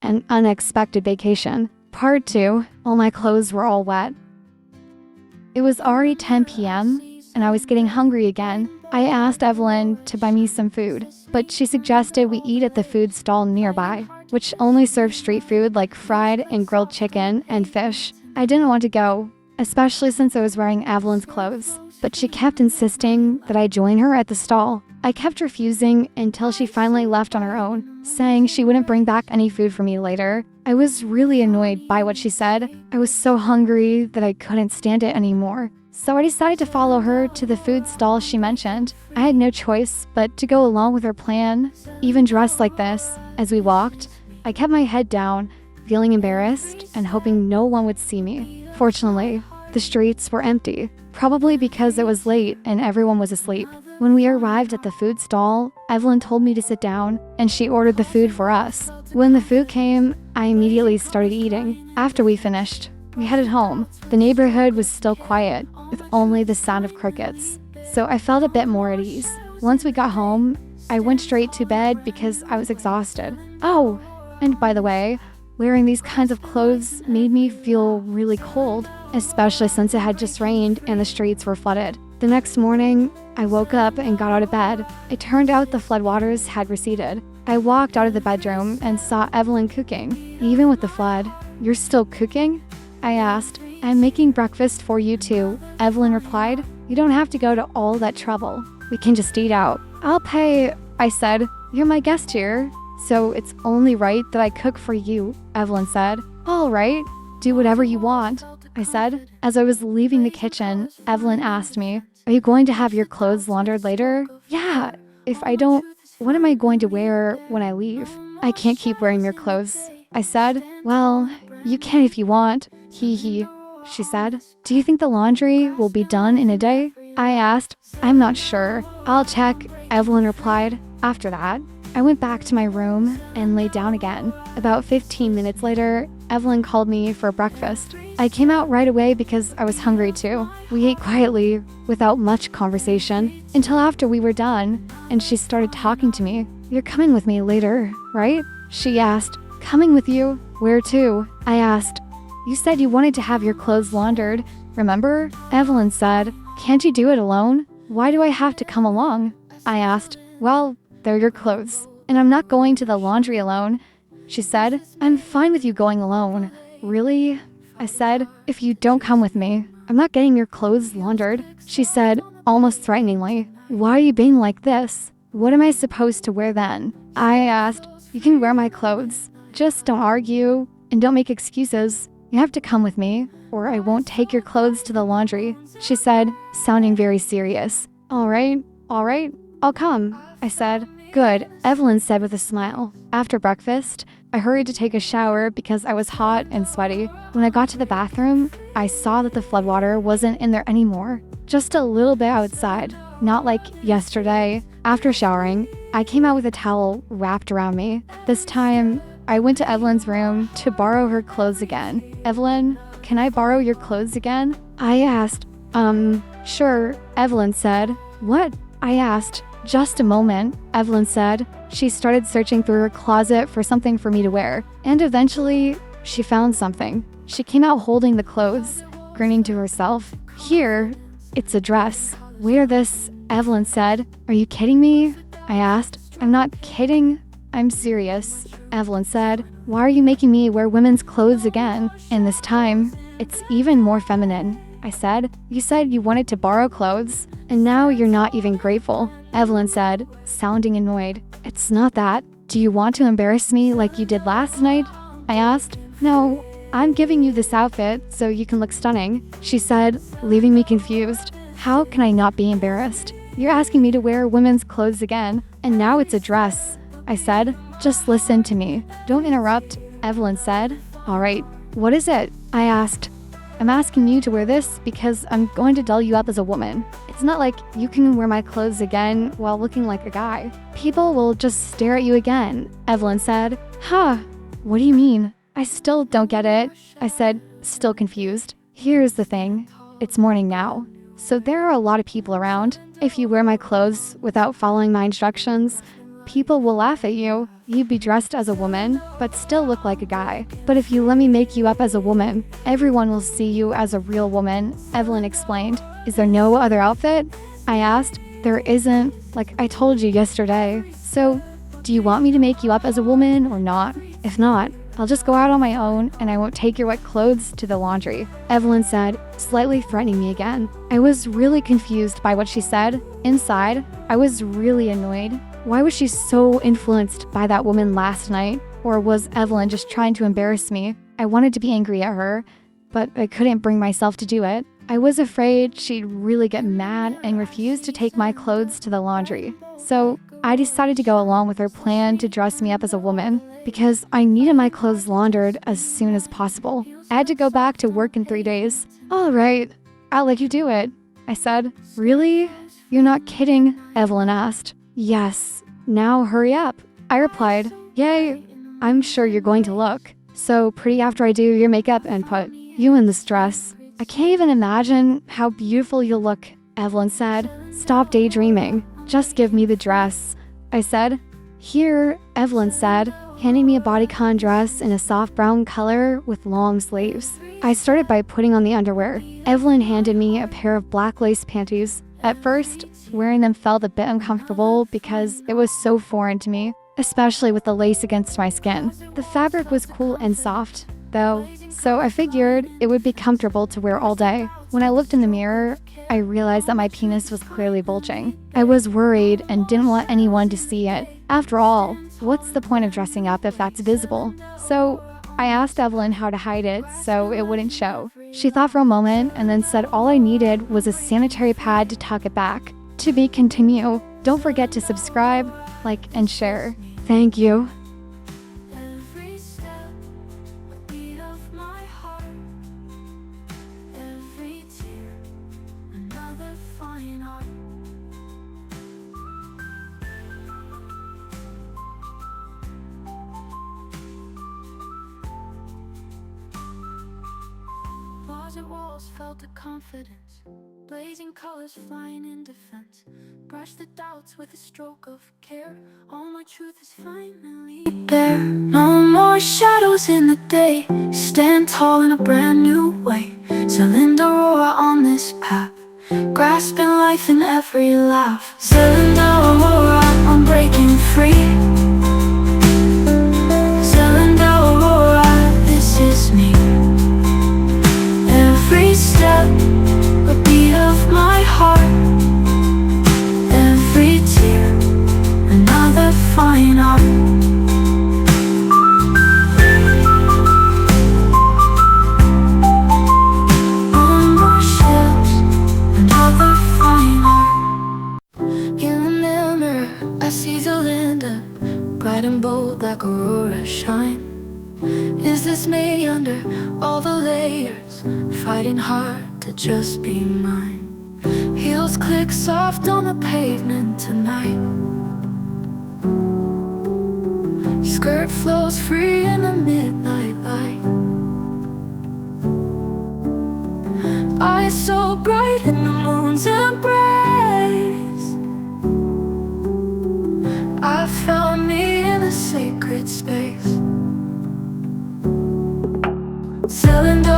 An Unexpected Vacation. Part 2. All my clothes were all wet. It was already 10 p.m. and I was getting hungry again. I asked Evelyn to buy me some food, but she suggested we eat at the food stall nearby, which only served street food like fried and grilled chicken and fish. I didn't want to go, especially since I was wearing Evelyn's clothes, but she kept insisting that I join her at the stall. I kept refusing until she finally left on her own, saying she wouldn't bring back any food for me later. I was really annoyed by what she said. I was so hungry that I couldn't stand it anymore. So I decided to follow her to the food stall she mentioned. I had no choice but to go along with her plan, even dressed like this. As we walked, I kept my head down, feeling embarrassed and hoping no one would see me. Fortunately, the streets were empty, probably because it was late and everyone was asleep. When we arrived at the food stall, Evelyn told me to sit down and she ordered the food for us. When the food came, I immediately started eating. After we finished, we headed home. The neighborhood was still quiet, with only the sound of crickets, so I felt a bit more at ease. Once we got home, I went straight to bed because I was exhausted. Oh, and by the way, wearing these kinds of clothes made me feel really cold, especially since it had just rained and the streets were flooded. The next morning, I woke up and got out of bed. It turned out the floodwaters had receded. I walked out of the bedroom and saw Evelyn cooking. Even with the flood, "You're still cooking?" I asked. "I'm making breakfast for you too," Evelyn replied. "You don't have to go to all that trouble. We can just eat out." "I'll pay," I said. "You're my guest here, so it's only right that I cook for you," Evelyn said. "All right, do whatever you want," I said. As I was leaving the kitchen, Evelyn asked me, "Are you going to have your clothes laundered later?" "Yeah, if I don't, what am I going to wear when I leave?" "I can't keep wearing your clothes," I said. "Well, you can if you want. Hee hee," she said. "Do you think the laundry will be done in a day?" I asked. "I'm not sure. I'll check," Evelyn replied. After that, I went back to my room and lay down again. About 15 minutes later, Evelyn called me for breakfast. I came out right away because I was hungry too. We ate quietly, without much conversation, until after we were done, and she started talking to me. "You're coming with me later, right?" she asked. "Coming with you? Where to?" I asked. "You said you wanted to have your clothes laundered, remember?" Evelyn said. "Can't you do it alone? Why do I have to come along?" I asked. "Well, they're your clothes, and I'm not going to the laundry alone," she said. "I'm fine with you going alone." "Really?" I said. "If you don't come with me, I'm not getting your clothes laundered," she said, almost threateningly. "Why are you being like this? What am I supposed to wear then?" I asked. "You can wear my clothes. Just don't argue and don't make excuses. You have to come with me, or I won't take your clothes to the laundry," she said, sounding very serious. All right, I'll come," I said. "Good," Evelyn said with a smile. After breakfast, I hurried to take a shower because I was hot and sweaty. When I got to the bathroom, I saw that the floodwater wasn't in there anymore, just a little bit outside, not like yesterday. After showering, I came out with a towel wrapped around me. This time, I went to Evelyn's room to borrow her clothes again. "Evelyn, can I borrow your clothes again?" I asked. Sure," Evelyn said. "What?" I asked. "Just a moment," Evelyn said. She started searching through her closet for something for me to wear, and eventually, she found something. She came out holding the clothes, grinning to herself. "Here, it's a dress. Wear this," Evelyn said. "Are you kidding me?" I asked. "I'm not kidding. I'm serious," Evelyn said. "Why are you making me wear women's clothes again? And this time, it's even more feminine," I said. "You said you wanted to borrow clothes, and now you're not even grateful," Evelyn said, sounding annoyed. "It's not that. Do you want to embarrass me like you did last night?" I asked. "No, I'm giving you this outfit so you can look stunning," she said, leaving me confused. How can I not be embarrassed? You're asking me to wear women's clothes again, and now it's a dress, I said. "Just listen to me. Don't interrupt," Evelyn said. "All right, what is it?" I asked. "I'm asking you to wear this because I'm going to doll you up as a woman. It's not like you can wear my clothes again while looking like a guy. People will just stare at you again," Evelyn said. "Huh, what do you mean?" "I still don't get it," I said, still confused. "Here's the thing. It's morning now, so there are a lot of people around. If you wear my clothes without following my instructions, People will laugh at you. You'd be dressed as a woman, but still look like a guy. But if you let me make you up as a woman, everyone will see you as a real woman, Evelyn explained. Is there no other outfit? I asked. There isn't, like I told you yesterday. So, do you want me to make you up as a woman or not? If not, I'll just go out on my own and I won't take your wet clothes to the laundry, Evelyn said, slightly threatening me again. I was really confused by what she said. Inside, I was really annoyed. Why was she so influenced by that woman last night? Or was Evelyn just trying to embarrass me? I wanted to be angry at her, but I couldn't bring myself to do it. I was afraid she'd really get mad and refuse to take my clothes to the laundry. So I decided to go along with her plan to dress me up as a woman because I needed my clothes laundered as soon as possible. I had to go back to work in 3 days. All right, I'll let you do it, I said. Really? You're not kidding? Evelyn asked. Yes. Now hurry up, I replied. Yay, I'm sure you're going to look so pretty after I do your makeup and put you in this dress. I can't even imagine how beautiful you'll look, Evelyn said. Stop daydreaming. Just give me the dress, I said. Here, Evelyn said, handing me a bodycon dress in a soft brown color with long sleeves. I started by putting on the underwear. Evelyn handed me a pair of black lace panties. At first, wearing them felt a bit uncomfortable because it was so foreign to me, especially with the lace against my skin. The fabric was cool and soft, though, so I figured it would be comfortable to wear all day. When I looked in the mirror, I realized that my penis was clearly bulging. I was worried and didn't want anyone to see it. After all, what's the point of dressing up if that's visible? So I asked Evelyn how to hide it so it wouldn't show. She thought for a moment and then said all I needed was a sanitary pad to tuck it back. To be continued. Don't forget to subscribe, like, and share. Thank you. Every step, a beat of my heart. Every tear, another fine art. Closet walls felt the confidence, blazing colors flying in defense. Brush the doubts with a stroke of care. All my truth is finally bare. No more shadows in the day. Stand tall in a brand new way. Cylinder roar on this path, grasping life in every laugh. Cylinder aurora, I'm breaking free. Cylinder aurora, this is me. Every step, a beat of my heart. Every tear, another fine art. On my shelves, another fine art. In the mirror, I see Zelinda, bright and bold like aurora shine. Is this me under all the layers, fighting hard to just be mine? Heels click soft on the pavement tonight. Skirt flows free in the midnight light. Eyes so bright in the moon's embrace. I found me in a sacred space. Cylinder